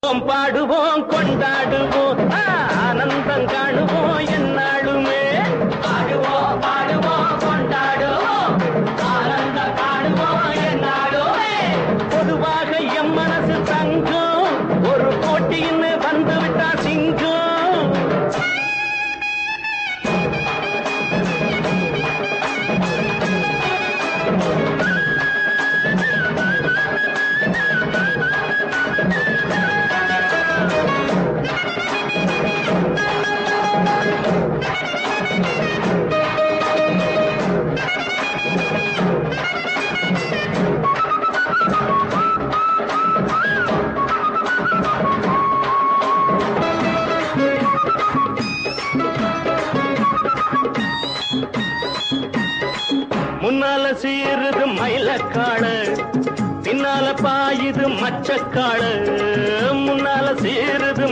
பாடுவோம் கொண்டாடுவோம் ஆனந்தம் காணுவோம் என்னாலுமே பாடுவோம் பாடுவோம் கொண்டாடுவோம் ஆனந்தம் காணுவோம் என்னாலுமே பொதுவாக எம் மனசு தங்கம் ஒரு போட்டின்னு வந்து விட்டா சிங்கம் முன்னால சீருது மயிலக்காடு பின்னால பாயுது மச்சக்காடு முன்னால சீருது